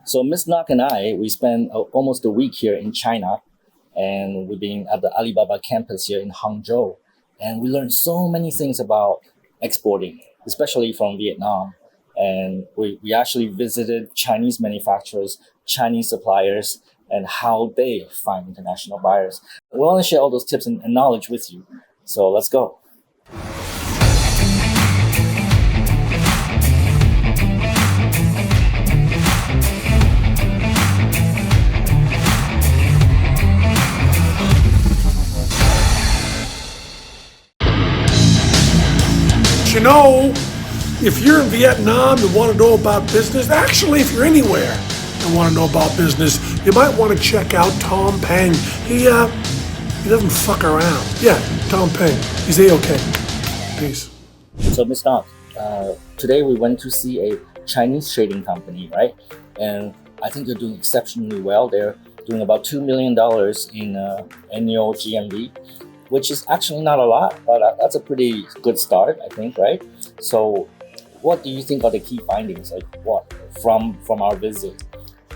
So Miss Nak and I, we spent almost a week here in China, and we've been at the Alibaba campus here in Hangzhou, and we learned so many things about exporting, especially from Vietnam. And we actually visited Chinese manufacturers, Chinese suppliers, and how they find international buyers. We want to share all those tips and knowledge with you. So let's go. You know, if you're in Vietnam and want to know about business, actually, if you're anywhere and want to know about business, you might want to check out Tom Peng. He doesn't fuck around. Yeah, Tom Peng. He's A-okay. Peace. So Miss Nak, today we went to see a Chinese trading company, right? And I think they're doing exceptionally well. They're doing about $2 million in annual GMV, which is actually not a lot, but that's a pretty good start, I think, right? So what do you think are the key findings, like what from our visit?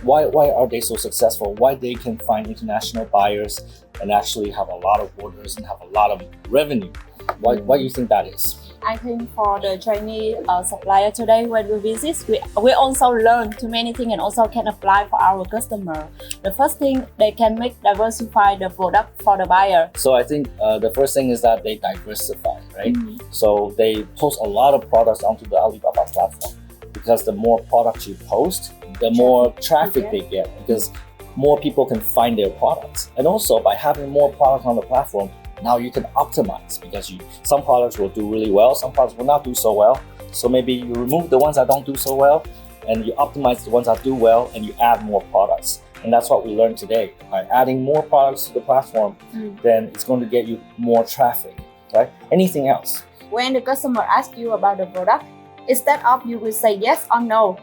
Why are they so successful? Why they can find international buyers and actually have a lot of orders and have a lot of revenue? Why do you think that is? I think for the Chinese supplier today, when we visit, we also learn too many things and also can apply for our customer. The first thing, they can diversify the product for the buyer. So I think the first thing is that they diversify, right? So they post a lot of products onto the Alibaba platform, because the more products you post, the more traffic they get, because more people can find their products. And also by having more products on the platform, now you can optimize, because some products will do really well, some products will not do so well. So maybe you remove the ones that don't do so well and you optimize the ones that do well and you add more products. And that's what we learned today. By adding more products to the platform, then it's going to get you more traffic, right? Anything else? When the customer asks you about the product, instead of you will say yes or no,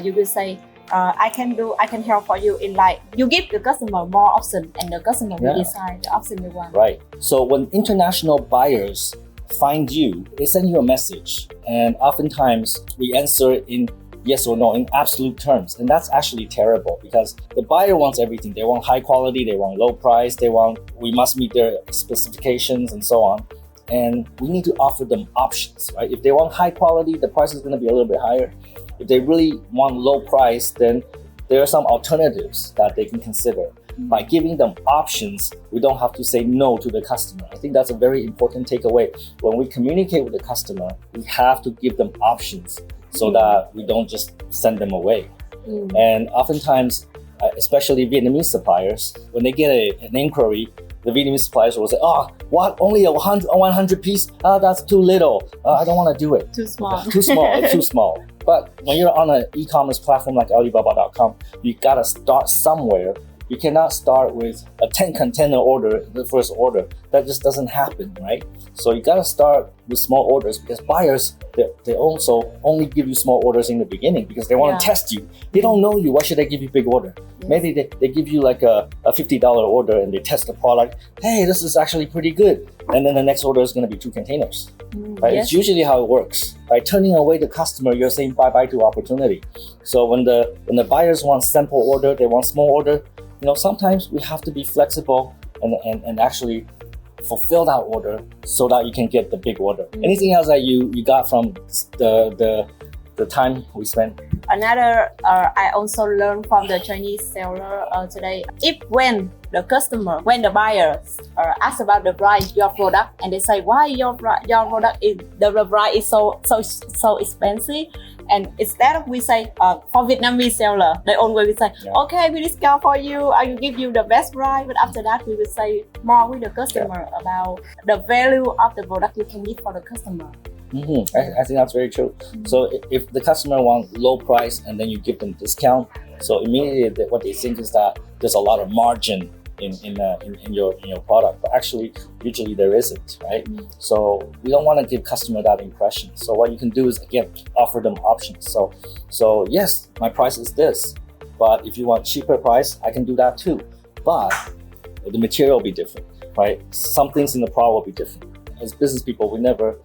you will say, I can help for you. In like, you give the customer more options and the customer will decide the option they want. Right. So when international buyers find you, they send you a message, and oftentimes we answer in yes or no in absolute terms, and that's actually terrible, because the buyer wants everything. They want high quality, they want low price, we must meet their specifications and so on. And we need to offer them options, right? If they want high quality, the price is going to be a little bit higher. If they really want low price, then there are some alternatives that they can consider. By giving them options, we don't have to say no to the customer. I think that's a very important takeaway. When we communicate with the customer, we have to give them options so that we don't just send them away. And oftentimes, especially Vietnamese suppliers, when they get an inquiry, the Vietnamese suppliers will say, oh, what, only a 100 piece? That's too little. I don't want to do it. Too small. Too small, too small. But when you're on an e-commerce platform like Alibaba.com, you gotta start somewhere. You cannot start with a 10 container order, the first order. That just doesn't happen, right? So you gotta start with small orders, because buyers, they also only give you small orders in the beginning because they want to test you. They don't know you. Why should they give you big order? Maybe they give you like a $50 order and they test the product. Hey, this is actually pretty good. And then the next order is going to be 2 containers. Right? It's usually how it works. By turning away the customer, you're saying bye-bye to opportunity. So when the buyers want sample order, they want small order, sometimes we have to be flexible and actually fulfill that order so that you can get the big order. Anything else that you got from the time we spent? Another, I also learned from the Chinese seller today. When the buyer asks about the price, your product, and they say, why your product is the price is so expensive, and instead of we say for Vietnamese seller, they always will say, okay, we discount for you, I will give you the best price. But after that, we will say more with the customer about the value of the product you can give for the customer. I think that's very true. So if the customer wants low price and then you give them discount, so immediately what they think is that there's a lot of margin in your product, but actually usually there isn't, right? So we don't want to give customer that impression. So what you can do is, again, offer them options. So yes, my price is this, but if you want cheaper price, I can do that too. But the material will be different, right? Some things in the product will be different. As business people, we never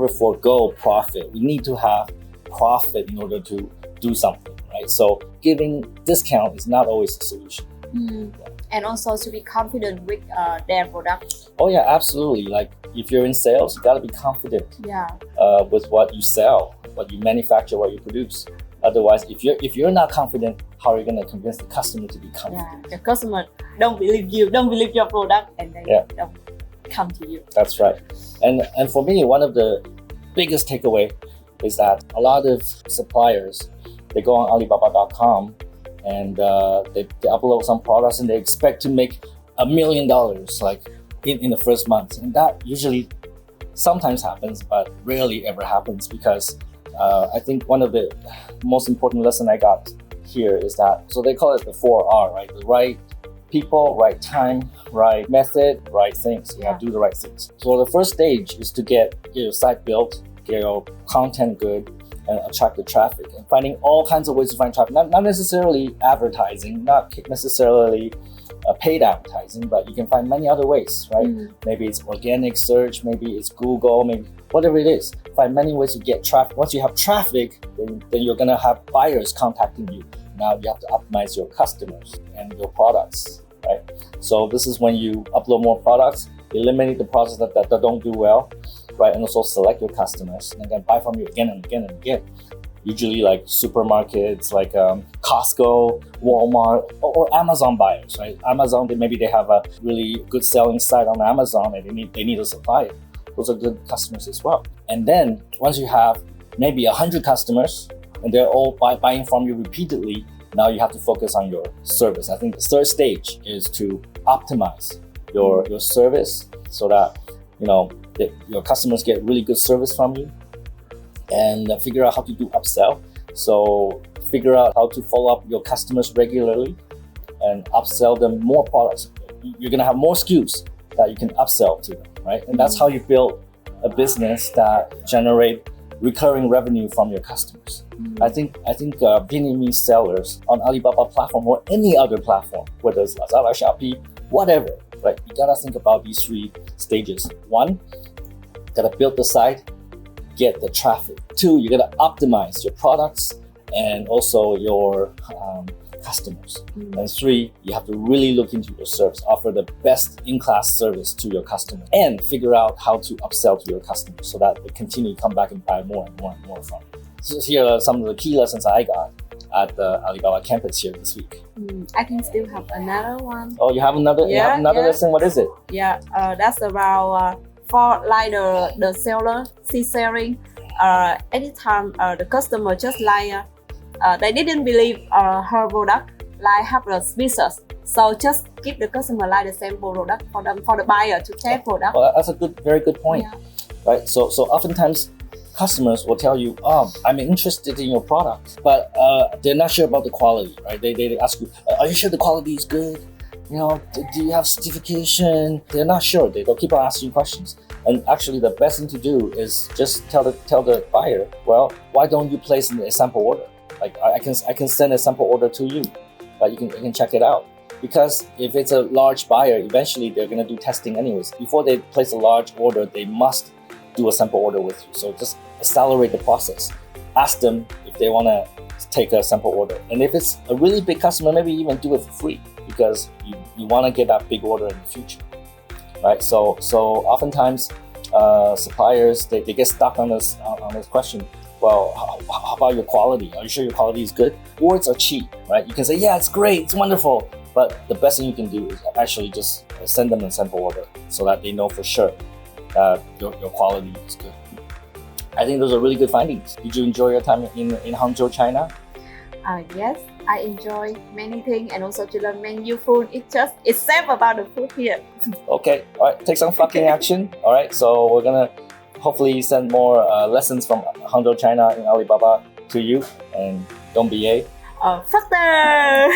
forego profit. We need to have profit in order to do something, right? right? So giving discount is not always the solution. And also to be confident with their product. Oh yeah, absolutely. Like if you're in sales, you gotta be confident with what you sell, what you manufacture, what you produce. Otherwise, if you're not confident, how are you gonna convince the customer to be confident? The customer don't believe you, don't believe your product, and they don't come to you. That's right. And for me, one of the biggest takeaway is that a lot of suppliers, they go on Alibaba.com and they upload some products and they expect to make $1 million like in the first month. And that usually sometimes happens, but rarely ever happens, because I think one of the most important lesson I got here is that, so they call it the 4R, right? The right people, right time, right method, right things. You have to do the right things. So the first stage is to get your site built, get your content good, and attract the traffic, and finding all kinds of ways to find traffic. Not necessarily advertising, not necessarily paid advertising, but you can find many other ways, right? Maybe it's organic search, maybe it's Google, maybe whatever it is. Find many ways to get traffic. Once you have traffic, then you're gonna have buyers contacting you. Now you have to optimize your customers and your products, right? So this is when you upload more products, eliminate the products that don't do well, right? And also select your customers and then buy from you again and again and again. Usually like supermarkets, like Costco, Walmart, or Amazon buyers, right? Amazon, maybe they have a really good selling site on Amazon and they need a supplier. Those are good customers as well. And then once you have maybe 100 customers and they're all buying from you repeatedly, now you have to focus on your service. I think the third stage is to optimize your service so that your customers get really good service from you, and figure out how to do upsell. So figure out how to follow up your customers regularly and upsell them more products. You're gonna have more SKUs that you can upsell to them, right? And that's how you build a business that generate recurring revenue from your customers. I think Vietnamese sellers on Alibaba platform or any other platform, whether it's Lazada, Shopee, whatever, right? You gotta think about these 3 stages. 1, gotta build the site, get the traffic. 2, you gotta optimize your products and also your customers. And 3, you have to really look into your service, offer the best in-class service to your customers, and figure out how to upsell to your customers so that they continue to come back and buy more and more and more from you. So here are some of the key lessons I got at the Alibaba campus here this week. I can still have another one. Oh, you have another? You have another lesson? What is it? That's about for like the seller, selling. Anytime the customer just like they didn't believe her product, like have the business. So just give the customer like the same product for the buyer to test product. Well, that's a very good point, right? So oftentimes customers will tell you, I'm interested in your product, but they're not sure about the quality, right? They ask you, are you sure the quality is good? Do you have certification? They're not sure. They'll keep on asking questions. And actually, the best thing to do is just tell the buyer, well, why don't you place a sample order? Like I can send a sample order to you, but you can check it out. Because if it's a large buyer, eventually they're gonna do testing anyways. Before they place a large order, they must do a sample order with you. So just accelerate the process. Ask them if they wanna take a sample order. And if it's a really big customer, maybe even do it for free, because you wanna get that big order in the future, right? So oftentimes suppliers, they get stuck on this question. Well, how about your quality? Are you sure your quality is good? Words are cheap, right? You can say, yeah, it's great, it's wonderful. But the best thing you can do is actually just send them a sample order so that they know for sure that your quality is good. I think those are really good findings. Did you enjoy your time in Hangzhou, China? Yes, I enjoy many things and also to learn many new food. It's safe about the food here. Okay, all right, take some fucking action. All right, so we're gonna hopefully send more lessons from Hangzhou, China in Alibaba to you, and don't be a faster.